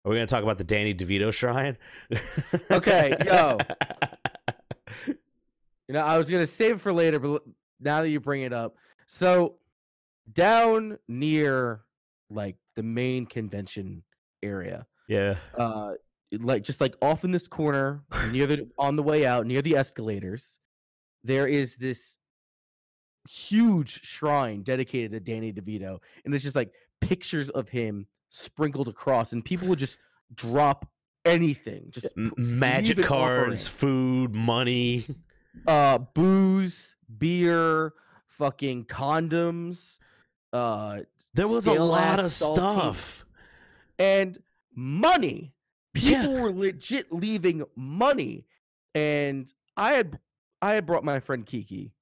Are we gonna talk about the Danny DeVito shrine? Okay, yo. I was gonna save it for later, but now that you bring it up, so down near like the main convention area, Yeah. just like off in this corner near on the way out near the escalators, there is this huge shrine dedicated to Danny DeVito, and it's just like pictures of him sprinkled across, and people would just drop anything, just magic cards, food, money, booze, beer, fucking condoms. There was a lot of stuff and money. People were legit leaving money, and I had brought my friend Kiki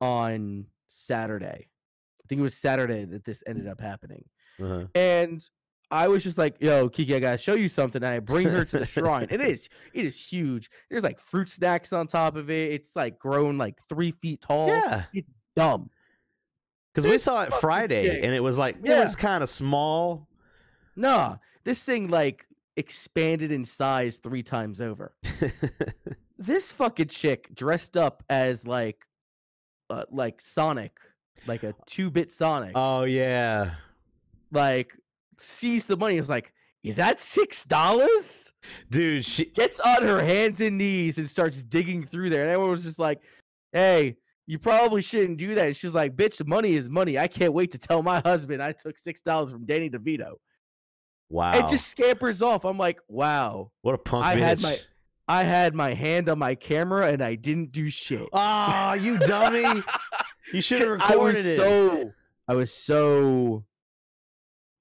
on Saturday. I think it was Saturday that this ended up happening. And I was just like, yo, Kiki, I gotta show you something. And I bring her to the shrine. It is huge. There's like fruit snacks on top of it. It's like grown like 3 feet tall. Yeah. It's dumb. Because we saw it Friday and it was like, it was kind of small. Nah, this thing like expanded in size 3 times over. This fucking chick dressed up as like Sonic, like a 2-bit Sonic. Oh yeah. Like sees the money. Is like, is that $6? Dude, she gets on her hands and knees and starts digging through there. And everyone was just like, hey, you probably shouldn't do that. And she's like, bitch, money is money. I can't wait to tell my husband I took $6 from Danny DeVito. Wow. It just scampers off. I'm like, wow. What a punk bitch. I had my hand on my camera and I didn't do shit. Oh, you dummy. You should have recorded it. I was so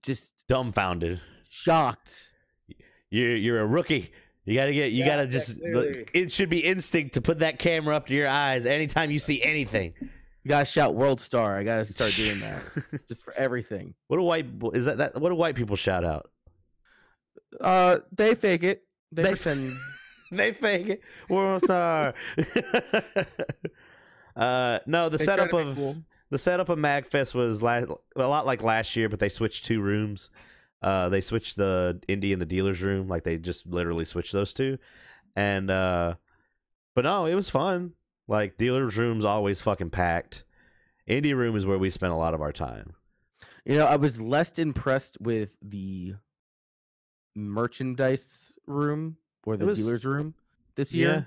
just dumbfounded. Shocked. You're a rookie. You gotta just it should be instinct to put that camera up to your eyes anytime you see anything. You gotta shout world star. I gotta start doing that. Just for everything. What do white people shout out? They fake it. They pretend. They fake it. World star. No, the setup of MAGFest was a lot like last year, but they switched 2 rooms. They switched the indie and the dealer's room, like they just literally switched those 2. And but no, it was fun. Like dealer's room's always fucking packed. Indie room is where we spent a lot of our time. I was less impressed with the merchandise room or the dealer's room this year.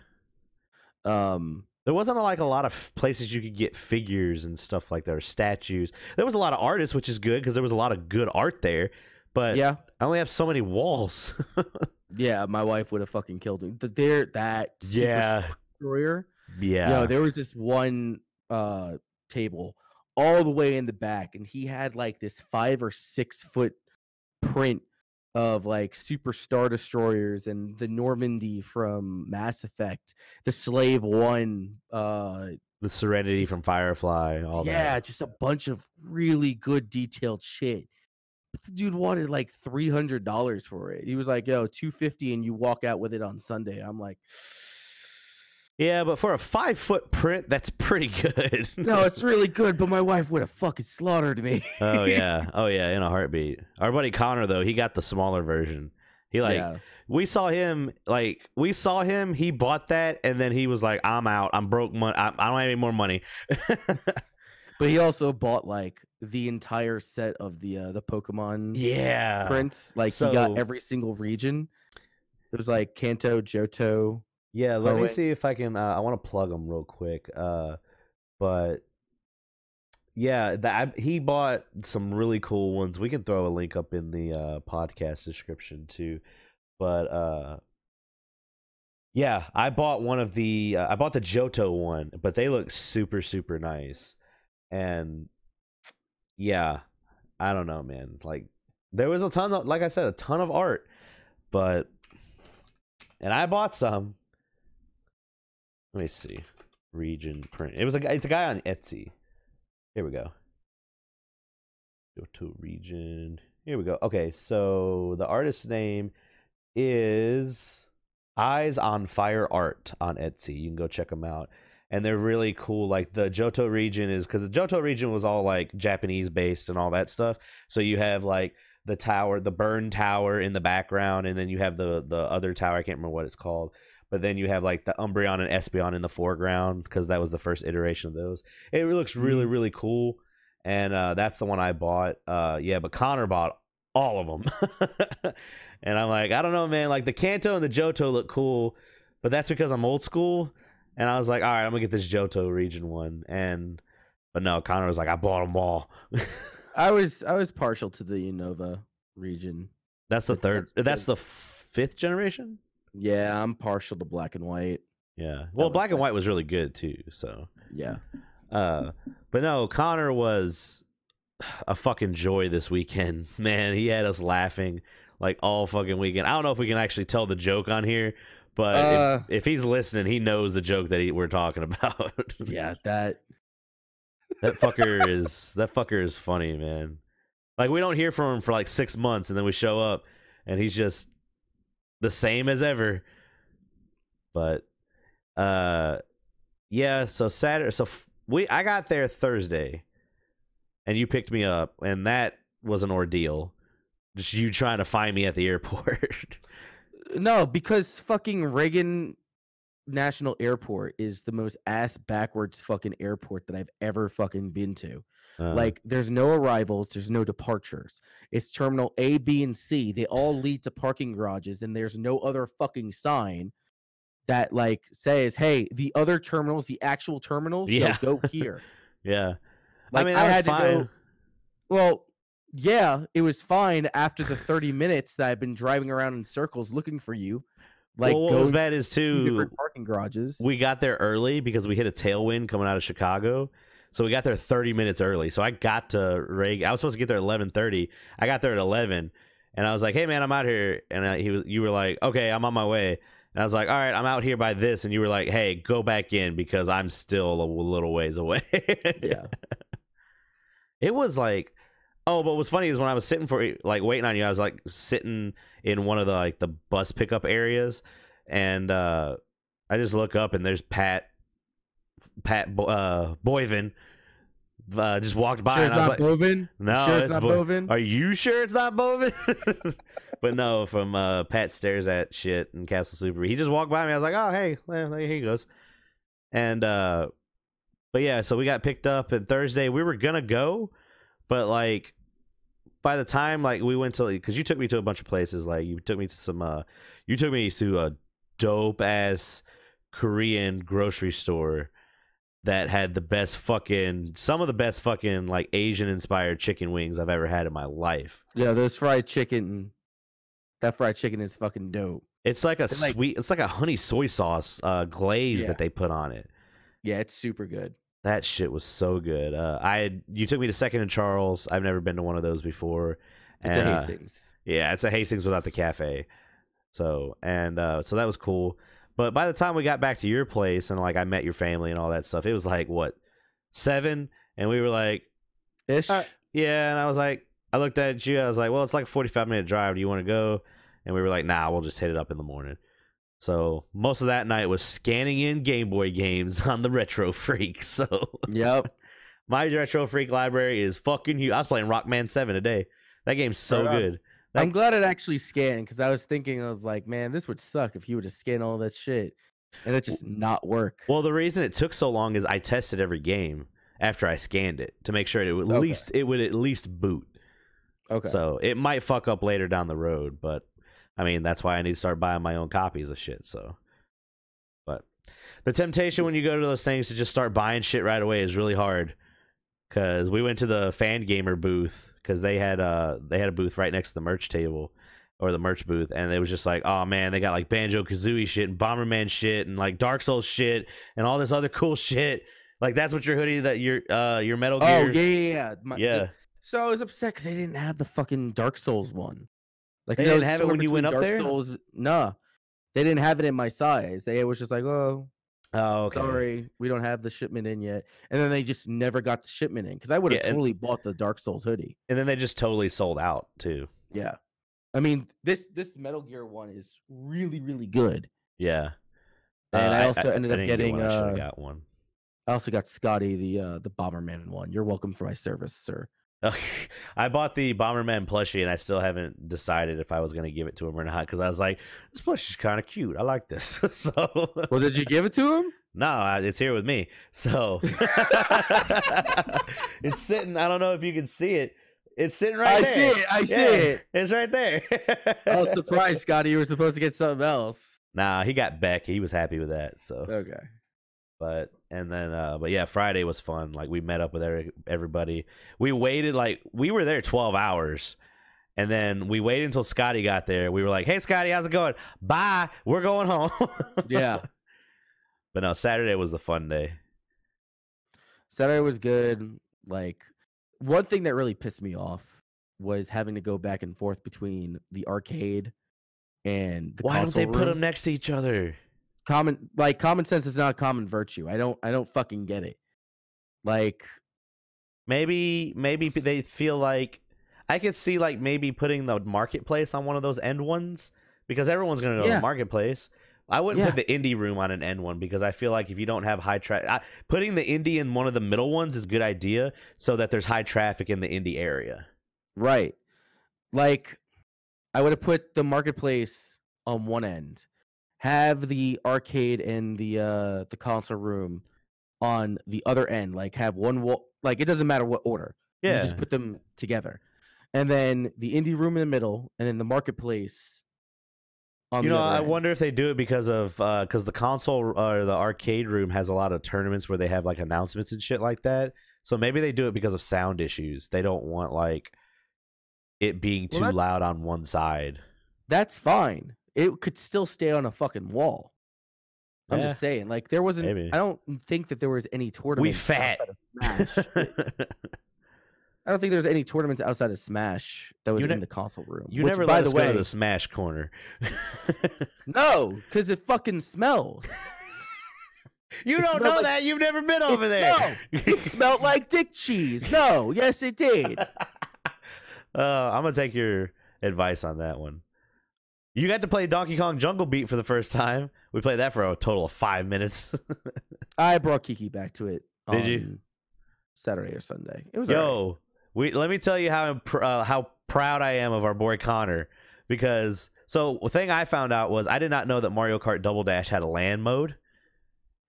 There wasn't like a lot of places you could get figures and stuff like that, or statues. There was a lot of artists, which is good because there was a lot of good art there. But I only have so many walls. Yeah, my wife would have fucking killed me. That Super Destroyer. Yeah. There was this one table all the way in the back, and he had like this 5 or 6 foot print of like Super Star Destroyers and the Normandy from Mass Effect, the Slave One, the Serenity from Firefly, all that. Yeah, just a bunch of really good detailed shit. But the dude wanted like $300 for it. He was like, yo, $250 and you walk out with it on Sunday. I'm like, yeah, but for a 5 foot print, that's pretty good. No, it's really good, but my wife would have fucking slaughtered me. Oh yeah, in a heartbeat. Our buddy Connor though, he got the smaller version. He we saw him, he bought that, and then he was like, I'm out, I'm broke, money, I don't have any more money. But he also bought like the entire set of the Pokemon prints. Like he got every single region. It was like Kanto, Johto. Yeah, let me see if I can. I want to plug them real quick. But yeah, he bought some really cool ones. We can throw a link up in the podcast description too. But yeah, I bought one of the. I bought the Johto one, but they look super super nice. And yeah, I don't know, man. Like there was a ton of, like I said, a ton of art, and I bought some. Let me see. Region print. It's a guy on Etsy. Here we go. Johto Region. Here we go. Okay, so the artist's name is Eyes on Fire Art on Etsy. You can go check them out. And they're really cool. Like the Johto Region is, because the Johto Region was all like Japanese based and all that stuff. So you have like the tower, the burn tower in the background, and then you have the other tower. I can't remember what it's called, but then you have like the Umbreon and Espeon in the foreground because that was the first iteration of those. It looks really really cool, and that's the one I bought. Yeah, but Connor bought all of them, and I'm like, I don't know, man. Like the Kanto and the Johto look cool, but that's because I'm old school. And I was like, all right, I'm gonna get this Johto region one, but no, Connor was like, I bought them all. I was partial to the Unova region. That's the third. That's the 5th generation. Yeah, I'm partial to black and white. Yeah, well, black and white was really good too. So yeah, but no, Connor was a fucking joy this weekend. Man, he had us laughing like all fucking weekend. I don't know if we can actually tell the joke on here. But if he's listening, he knows the joke that we're talking about. Yeah, that fucker is funny, man. Like we don't hear from him for like 6 months, and then we show up, and he's just the same as ever. But yeah. So Saturday, I got there Thursday, and you picked me up, and that was an ordeal. Just you trying to find me at the airport. No, because fucking Reagan National Airport is the most ass backwards fucking airport that I've ever fucking been to. Like, there's no arrivals, there's no departures. It's terminal A, B, and C. They all lead to parking garages, and there's no other fucking sign that like says, "Hey, the other terminals, the actual terminals, go here." Yeah, like, I mean, that was fine. Well. Yeah, it was fine after the 30 minutes that I've been driving around in circles looking for you. Like, well, what was bad is too different parking garages. We got there early because we hit a tailwind coming out of Chicago, so we got there 30 minutes early. So I got to Reagan. I was supposed to get there at 11:30. I got there at 11, and I was like, "Hey man, I'm out here." And you were like, "Okay, I'm on my way." And I was like, "All right, I'm out here by this." And you were like, "Hey, go back in because I'm still a little ways away." Yeah, it was like. Oh, but what's funny is when I was sitting waiting on you, I was like sitting in one of the bus pickup areas, and I just look up and there's Pat Boyvin just walked by, sure and I was like, Bovin? "No, sure it's not Bovin. Are you sure it's not Bovin?" But no, from Pat stares at shit in Castle Super. He just walked by me. I was like, "Oh, hey, well, here he goes." And but yeah, so we got picked up, and Thursday we were gonna go. But like, by the time like we went to, because you took me to a bunch of places, like you took me to a dope ass Korean grocery store that had some of the best fucking like Asian inspired chicken wings I've ever had in my life. Yeah, that fried chicken is fucking dope. It's like it's like a honey soy sauce glaze that they put on it. Yeah, it's super good. That shit was so good. You took me to Second and Charles. I've never been to one of those before. It's a Hastings. Yeah, it's a Hastings without the cafe. So that was cool. But by the time we got back to your place and like I met your family and all that stuff, it was like what, 7, and we were like, ish. Yeah, and I looked at you. I was like, well, it's like a 45-minute drive. Do you want to go? And we were like, nah, we'll just hit it up in the morning. So most of that night was scanning in Game Boy games on the Retro Freak. So yep, my Retro Freak library is fucking huge. I was playing Rockman 7 today. That game's so good. I'm glad it actually scanned because I was thinking of like, man, this would suck if you would have scanned all that shit and it just not work. Well, the reason it took so long is I tested every game after I scanned it to make sure it would at least boot. Okay. So it might fuck up later down the road, but I mean, that's why I need to start buying my own copies of shit. So, but the temptation when you go to those things to just start buying shit right away is really hard. Because we went to the Fan Gamer booth because they had a booth right next to the merch table or the merch booth, and it was just like, oh man, they got like Banjo-Kazooie shit and Bomberman shit and like Dark Souls shit and all this other cool shit. Like that's what your hoodie that your Metal Gear. Oh yeah. So I was upset because they didn't have the fucking Dark Souls one. Like they didn't have it when you went up there. Nah, they didn't have it in my size. It was just like, oh, okay. Sorry, we don't have the shipment in yet. And then they just never got the shipment in because I would have totally bought the Dark Souls hoodie. And then they just totally sold out too. Yeah, I mean this Metal Gear one is really really good. Yeah, and I also ended up getting. I should have got one. I also got Scotty the Bomberman one. You're welcome for my service, sir. I bought the Bomberman plushie, and I still haven't decided if I was going to give it to him or not, because I was like, this plushie's kind of cute. I like this. So, well, did you give it to him? No, it's here with me. So it's sitting. I don't know if you can see it. It's sitting right there. I see it. It's right there. I was surprised, Scotty. You were supposed to get something else. Nah, he got Beck. He was happy with that. So okay. But yeah, Friday was fun. Like, we met up with everybody. We waited, like, we were there 12 hours. And then we waited until Scotty got there. We were like, hey, Scotty, how's it going? Bye. We're going home. Yeah. But no, Saturday was the fun day. Saturday was good. Like, one thing that really pissed me off was having to go back and forth between the arcade and the Why don't they room. put them next to each other? Common sense is not a common virtue. I don't fucking get it. Like, maybe they feel like, I could see like maybe putting the marketplace on one of those end ones, because everyone's gonna go to the marketplace. I wouldn't put the indie room on an end one, because I feel like if you don't have high traffic, putting the indie in one of the middle ones is a good idea, so that there's high traffic in the indie area. Right. Like, I would have put the marketplace on one end, have the arcade and the console room on the other end. Like, have one wall. Like, it doesn't matter what order. Yeah. You just put them together, and then the indie room in the middle, and then the marketplace. On the other I end. wonder if they do it because the console or the arcade room has a lot of tournaments where they have like announcements and shit like that. So maybe they do it because of sound issues. They don't want like it being too loud on one side. That's fine. It could still stay on a fucking wall. I'm just saying, like, there wasn't. Maybe. I don't think that there was any tournament. We fat. I don't think there's any tournaments outside of Smash that was in the console room. You never let us go to the Smash corner. No, because it fucking smells. You don't know that. You've never been over there. It smelled like dick cheese. No, yes, it did. I'm going to take your advice on that one. You got to play Donkey Kong Jungle Beat for the first time. We played that for a total of 5 minutes. I brought Kiki back to it. Did you? Saturday or Sunday. It was let me tell you how proud I am of our boy Connor, because the thing I found out was I did not know that Mario Kart Double Dash had a LAN mode,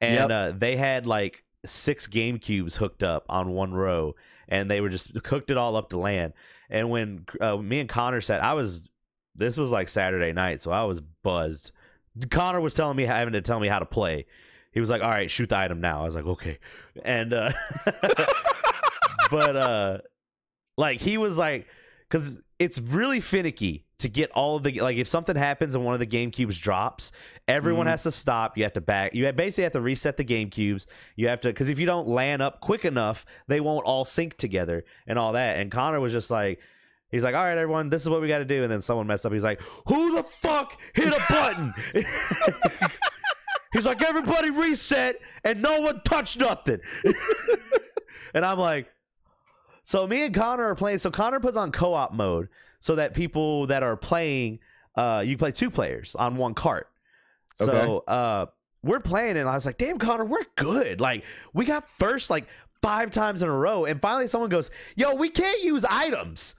and they had like 6 GameCubes hooked up on one row, and they were just hooked it all up to LAN. And when me and Connor said, this was like Saturday night, so I was buzzed. Connor was having to tell me how to play. He was like, all right, shoot the item now. I was like, okay. And but like, he was like, because it's really finicky to get all of the, like, if something happens and one of the GameCubes drops, everyone has to stop. You have to basically have to reset the GameCubes. You have to, because if you don't LAN up quick enough, they won't all sync together and all that. And Connor was just like, he's like, all right, everyone, this is what we got to do. And then someone messed up. He's like, who the fuck hit a button? He's like, everybody reset and no one touched nothing. And I'm like, so me and Connor are playing. So Connor puts on co-op mode so that people that are playing, you play 2 players on one cart. Okay. So we're playing, and I was like, damn, Connor, we're good. Like, we got first like 5 times in a row. And finally someone goes, yo, we can't use items.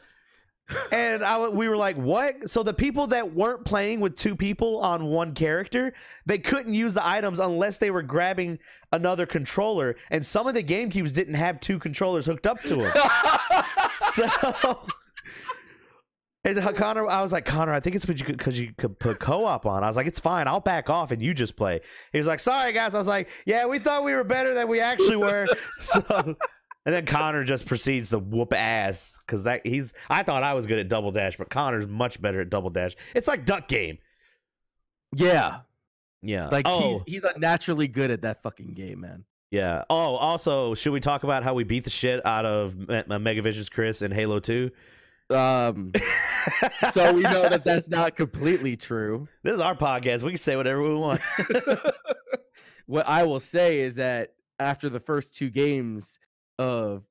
And we were like, what? So the people that weren't playing with 2 people on one character, they couldn't use the items unless they were grabbing another controller. And some of the GameCubes didn't have 2 controllers hooked up to them. So, and Connor, I was like, Connor, I think it's because you could put co-op on. I was like, it's fine. I'll back off and you just play. He was like, sorry, guys. I was like, yeah, we thought we were better than we actually were. So... And then Connor just proceeds to whoop ass, because I thought I was good at Double Dash, but Connor's much better at Double Dash. It's like Duck Game. Yeah. Like, oh, he's unnaturally good at that fucking game, man. Yeah. Oh, also, should we talk about how we beat the shit out of Megavision's Chris in Halo 2? So we know that that's not completely true. This is our podcast. We can say whatever we want. What I will say is that after the first 2 games of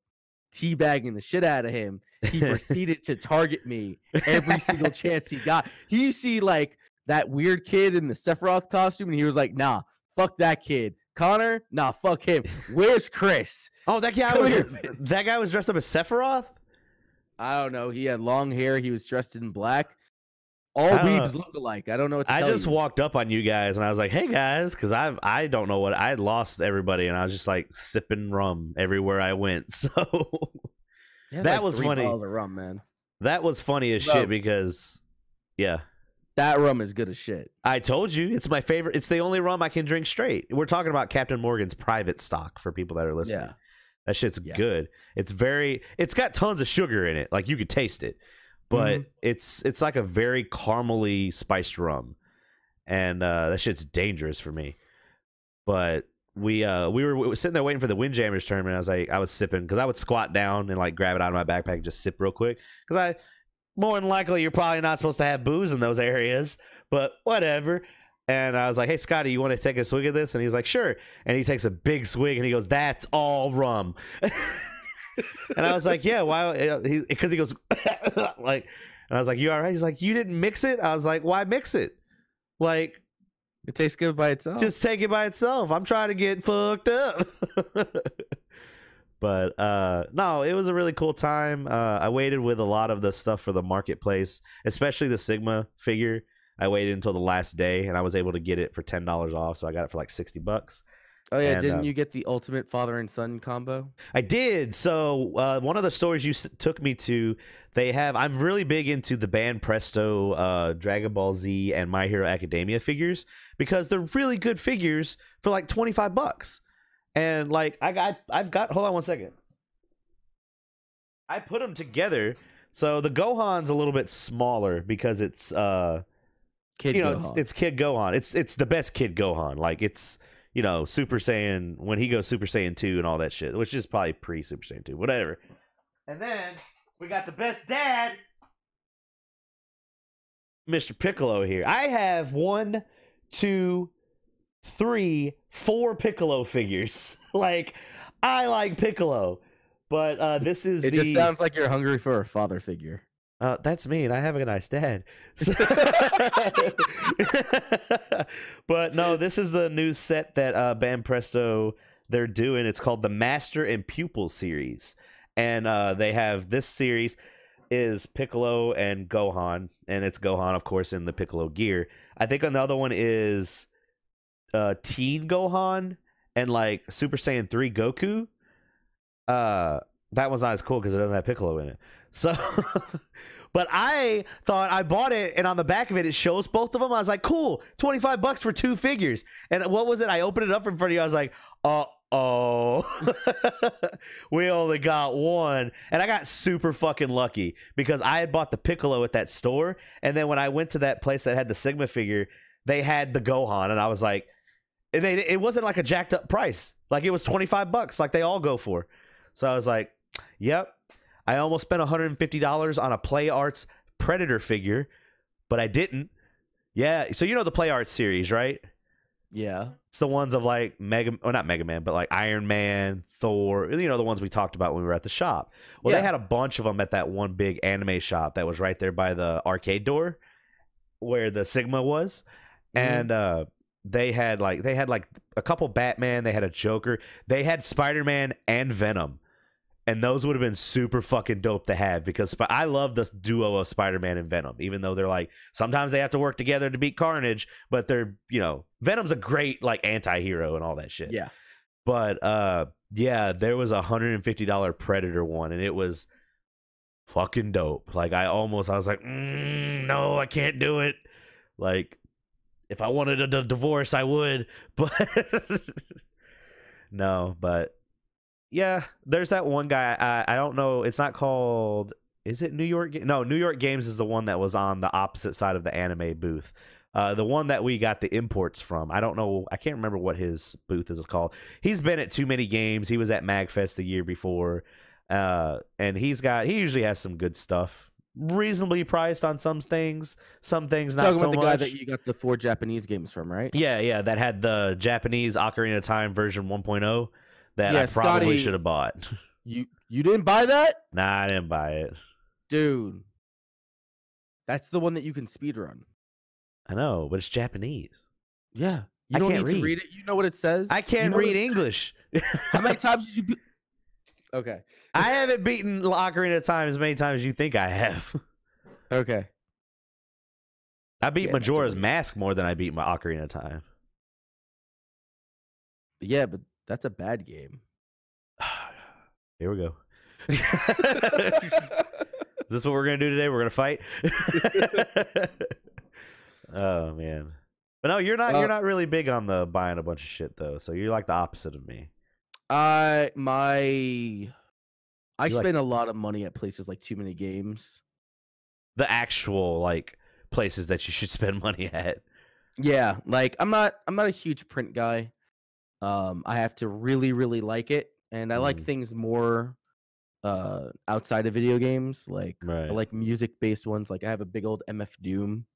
teabagging the shit out of him, he proceeded to target me every single chance he got. You see, like, that weird kid in the Sephiroth costume, and he was like, nah, fuck that kid. Connor, nah, fuck him. Where's Chris? Oh, that guy was dressed up as Sephiroth? I don't know. He had long hair. He was dressed in black. All I don't weebs know. look alike. I don't know what to I tell just you. walked up on you guys and I was like, "Hey guys," because I don't know what I had lost everybody and I was just like sipping rum everywhere I went. So that was 3 funny. bottles of rum, man. That was funny as Bro. shit because, yeah, That rum is good as shit. I told you it's my favorite. It's the only rum I can drink straight. We're talking about Captain Morgan's private stock for people that are listening. Yeah. That shit's good. It's got tons of sugar in it. Like you could taste it. But it's like a very caramely spiced rum. And that shit's dangerous for me. But we were sitting there waiting for the Windjammers tournament. I was sipping because I would squat down and like grab it out of my backpack and just sip real quick. Because more than likely you're probably not supposed to have booze in those areas, but whatever. And I was like, "Hey Scotty, you want to take a swig of this?" And he's like, "Sure." And he takes a big swig and he goes, "That's all rum." And I was like, "Yeah, why?" Because he goes like, and I was like, "You all right?" He's like, "You didn't mix it?" I was like, "Why mix it? Like, it tastes good by itself. Just take it by itself. I'm trying to get fucked up." But no, it was a really cool time. I waited with a lot of the stuff for the marketplace, especially the Sigma figure. I waited until the last day, and I was able to get it for $10 off. So I got it for like $60. Oh yeah, and, didn't you get the ultimate father and son combo? I did. So one of the stores you took me to, they have. I'm really big into the Band Presto, Dragon Ball Z, and My Hero Academia figures because they're really good figures for like $25. And like I've got. Hold on one second. I put them together. So the Gohan's a little bit smaller because it's Kid Gohan. It's Kid Gohan. It's the best Kid Gohan. Like it's Super Saiyan when he goes Super Saiyan 2 and all that shit, which is probably pre Super Saiyan 2, whatever. And then we got the best dad, Mr. Piccolo here. I have 1, 2, 3, 4 Piccolo figures. Like I like Piccolo, but this is it just sounds like you're hungry for a father figure. That's me, and I have a nice dad. So but no, this is the new set that Band Presto they're doing. It's called the Master and Pupil series, and they have this series is Piccolo and Gohan, and it's Gohan, of course, in the Piccolo gear. I think another one is Teen Gohan and like Super Saiyan 3 Goku. That one's not as cool because it doesn't have Piccolo in it. So, but I thought I bought it, and on the back of it, it shows both of them. I was like, cool, $25 for 2 figures. And what was it? I opened it up in front of you. I was like, uh-oh, we only got one. And I got super fucking lucky because I had bought the Piccolo at that store. And then when I went to that place that had the Sigma figure, they had the Gohan. And I was like, it wasn't like a jacked up price. Like it was $25 like they all go for. So I was like, yep. I almost spent $150 on a Play Arts Predator figure, but I didn't. Yeah, so you know the Play Arts series, right? Yeah. It's the ones of like not Mega Man, but like Iron Man, Thor, the ones we talked about when we were at the shop. Well, They had a bunch of them at that one big anime shop that was right there by the arcade door where the Sigma was. And they had like a couple Batman, they had a Joker, they had Spider-Man and Venom. And those would have been super fucking dope to have because I love this duo of Spider-Man and Venom, even though they're like, sometimes they have to work together to beat Carnage, but they're, Venom's a great like anti-hero and all that shit. Yeah. But yeah, there was a $150 Predator one and it was fucking dope. Like I was like, no, I can't do it. Like if I wanted a divorce, I would, but no, but yeah, there's that one guy. I don't know. It's not called. Is it New York? No, New York Games is the one that was on the opposite side of the anime booth. The one that we got the imports from. I don't know. I can't remember what his booth is called. He's been at too many games. He was at MAGFest the year before, and he usually has some good stuff. Reasonably priced on some things not so much. Talking about the guy that you got the 4 Japanese games from, right? Yeah, that had the Japanese Ocarina of Time version 1.0. That I probably should have bought. You didn't buy that? Nah, I didn't buy it. Dude. That's the one that you can speedrun. I know, but it's Japanese. Yeah. You don't need to read it. You know what it says. I can't read English. How many times did you Okay. I haven't beaten Ocarina of Time as many times as you think I have. Okay. I beat Yeah, that's a Majora's waste. Mask more than I beat my Ocarina of Time. Yeah, but that's a bad game. Here we go. Is this what we're gonna do today? We're gonna fight. Oh man. But no, you're not. You're not really big on the buying a bunch of shit though. So you're like the opposite of me. I You spend a lot of money at places like Too Many Games. The actual like places that you should spend money at. Yeah, like I'm not a huge print guy. I have to really, really like it, and I like things more outside of video games. Like I like music based ones. Like I have a big old MF Doom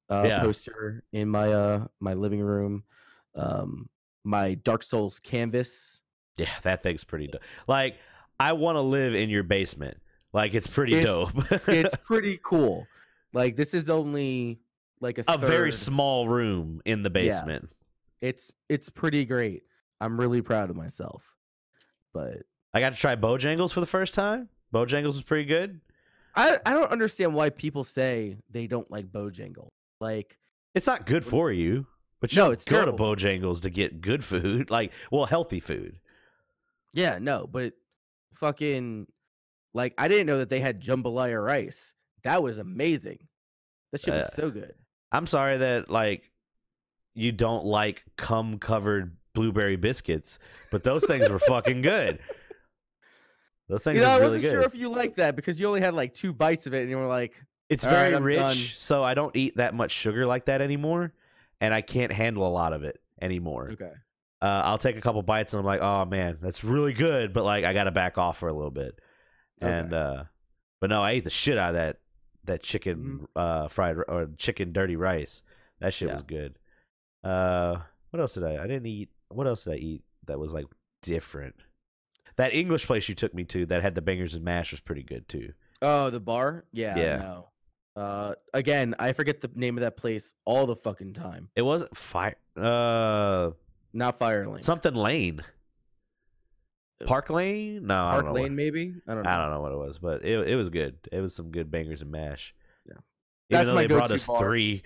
poster in my my living room. My Dark Souls canvas. Yeah, that thing's pretty dope. Like I want to live in your basement. Like it's pretty dope. It's pretty cool. Like this is only like a very small room in the basement. Yeah. It's pretty great. I'm really proud of myself. But I got to try Bojangles for the first time. Bojangles was pretty good. I don't understand why people say they don't like Bojangles. Like it's not good for you, but you don't go to Bojangles to get good food, like healthy food. Yeah, no, but fucking like I didn't know that they had jambalaya rice. That was amazing. That shit was so good. I'm sorry that like you don't like cum covered blueberry biscuits, but those things were fucking good. Those things are really good. I wasn't sure if you liked that because you only had like 2 bites of it and you were like, it's very rich, so I don't eat that much sugar like that anymore, and I can't handle a lot of it anymore. Okay. I'll take a couple bites and I'm like, oh man, that's really good, but like I gotta back off for a little bit. Okay. And but no, I ate the shit out of that chicken fried or chicken dirty rice. That shit was good. What else did I didn't eat? What else did I eat that was like different? That English place you took me to that had the bangers and mash was pretty good too. Oh, the bar? Yeah. No. Again, I forget the name of that place all the fucking time. It wasn't Fire. Not Fire Lane. Something Lane. Park Lane? No, Park Lane, maybe. I don't know what it was, but it was good. It was some good bangers and mash. Yeah, that's my go-to. They brought us bar. 3.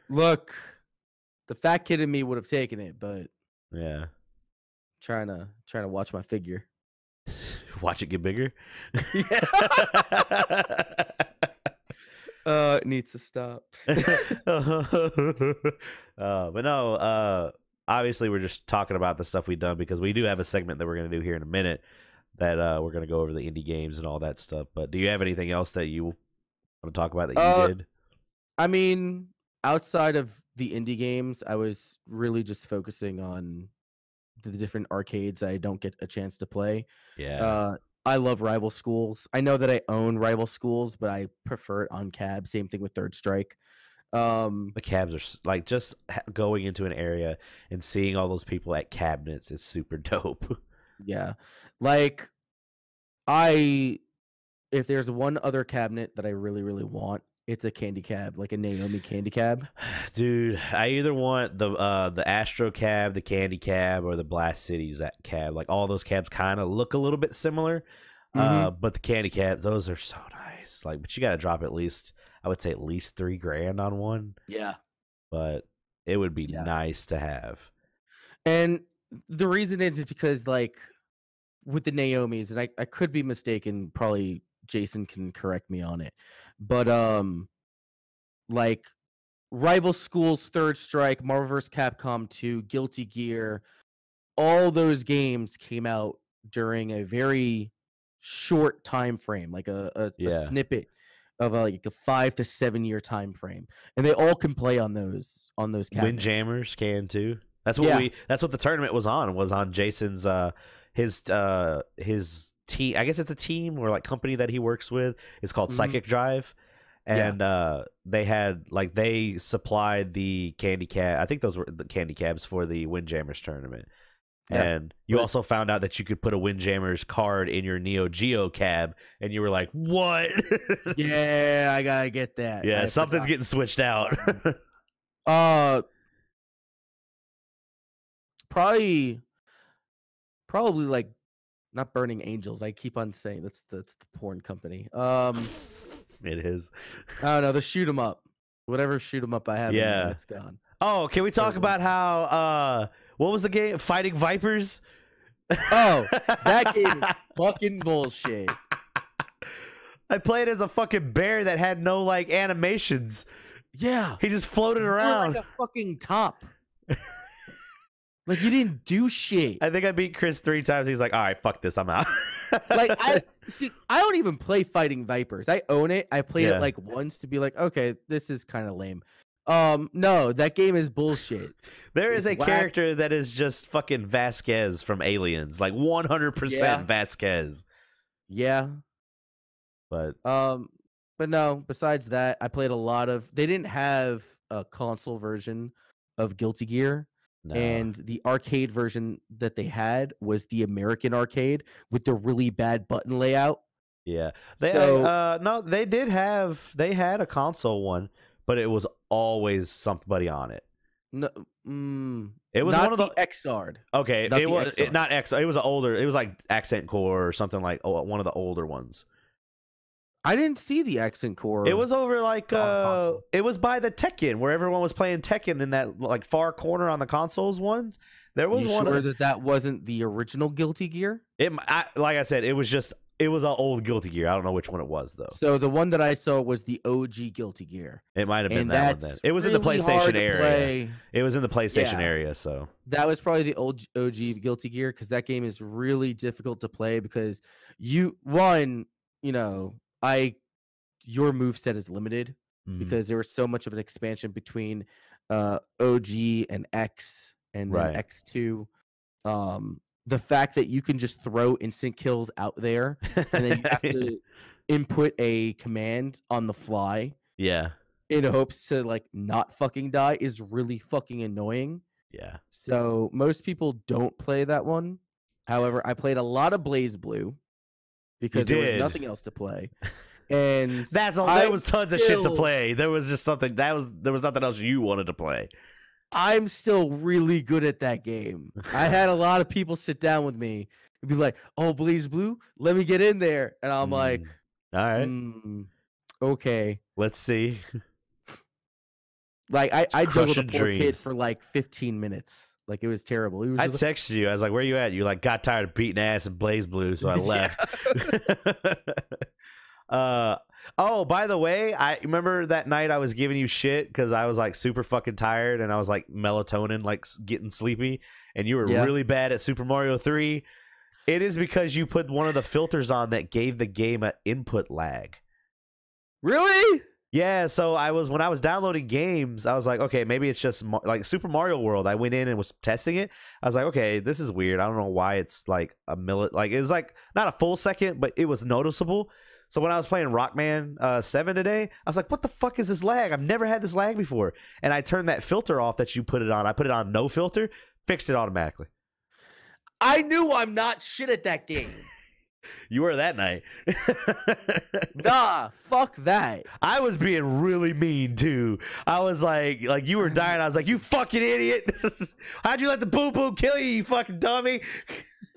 Look, the fat kid in me would have taken it, but yeah, trying to watch my figure. Watch it get bigger. It needs to stop. But no, obviously we're just talking about the stuff we've done because we do have a segment that we're going to do here in a minute that we're going to go over the indie games and all that stuff. But do you have anything else that you want to talk about that you did? I mean, outside of the indie games, I was really just focusing on the different arcades I don't get a chance to play. Yeah. I love Rival Schools. I know that I own Rival Schools, but I prefer it on cab. Same thing with Third Strike. The cabs are like just going into an area and seeing all those people at cabinets is super dope. Yeah. Like if there's one other cabinet that I really, really want, it's a candy cab, like a Naomi candy cab. Dude, I either want the Astro cab, the candy cab, or the Blast Cities that cab. Like all those cabs kind of look a little bit similar, but the candy cab, those are so nice. Like, but you got to drop at least, I would say at least $3,000 on one. Yeah, but it would be nice to have. And the reason is because like with the Naomis, and I could be mistaken. Probably Jason can correct me on it. But like Rival Schools, Third Strike, Marvel vs. Capcom 2, Guilty Gear, all those games came out during a very short time frame, like a snippet of like a 5 to 7 year time frame, and they all can play on those cabinets. Windjammers can too. That's what that's what the tournament was on Jason's his team. I guess it's a team or like company that he works with. It's called Psychic Drive. And they supplied the candy cab. I think those were the candy cabs for the Windjammers tournament. Yeah. And you also found out that you could put a Windjammers card in your Neo Geo cab, and you were like, "What?" Yeah, I gotta get that. Yeah, something's getting switched out. Probably like not Burning Angels. I keep on saying that's the porn company. It is. I don't know, the shoot 'em up. Whatever shoot 'em up I have in Yeah. there, it's gone. Oh, can we talk about how what was the game? Fighting Vipers? Oh, that game is fucking bullshit. I played as a fucking bear that had no like animations. Yeah. He just floated You were around. like a fucking top. Like you didn't do shit. I think I beat Chris 3 times. He's like, all right, fuck this, I'm out. Like I don't even play Fighting Vipers. I own it. I played it like once to be like, okay, this is kind of lame. No, that game is bullshit. There is a character that is just fucking Vasquez from Aliens, like 100% Vasquez. Yeah. But no, besides that, I played a lot of, they didn't have a console version of Guilty Gear. No. And the arcade version that they had was the American arcade with the really bad button layout. Yeah. They had a console one, but it was always somebody on it. No, it was not one of the XR'd. Okay, it was not X. It was an older. It was like Accent Core or something like one of the older ones. I didn't see the Accent Core. It was over like it was by the Tekken where everyone was playing Tekken in that like far corner on the consoles ones. There was one. Sure that wasn't the original Guilty Gear? Like I said, it was an old Guilty Gear. I don't know which one it was though. So the one that I saw was the OG Guilty Gear. It might have been that one then. It was really in the PlayStation area. It was in the PlayStation area, so that was probably the old OG Guilty Gear because that game is really difficult to play because your moveset is limited because there was so much of an expansion between OG and X and then X2. The fact that you can just throw instant kills out there and then you have to input a command on the fly. Yeah. In hopes to like not fucking die is really fucking annoying. Yeah. So most people don't play that one. However, I played a lot of Blaze Blue because there was nothing else to play. And there was tons of shit to play. There was just something there was nothing else you wanted to play. I'm still really good at that game. I had a lot of people sit down with me and be like, "Oh, Blaze Blue, let me get in there," and I'm like, "All right, okay, let's see." Like I juggled a poor kid for like 15 minutes. Like it was terrible. I texted you. I was like, "Where you at?" You like got tired of beating ass in Blaze Blue, so I left. Oh, by the way, I remember that night I was giving you shit because I was like super fucking tired and I was like melatonin, like getting sleepy, and you were really bad at Super Mario 3. It is because you put one of the filters on that gave the game an input lag. Really? Yeah, so when I was downloading games, I was like, okay, maybe it's just like Super Mario World. I went in and was testing it. I was like, okay, this is weird. I don't know why it's like like it was like not a full second, but it was noticeable. So when I was playing Rockman 7 today, I was like, what the fuck is this lag? I've never had this lag before. And I turned that filter off that you put it on. I put it on no filter, fixed it automatically. I knew I'm not shit at that game. You were that night. Nah, fuck that. I was being really mean too. I was like you were dying. I was like, you fucking idiot. How'd you let the boo-boo kill you, you fucking dummy?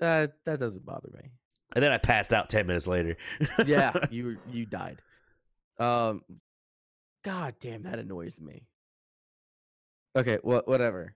That doesn't bother me. And then I passed out 10 minutes later. Yeah, you died. God damn, that annoys me. Okay, whatever.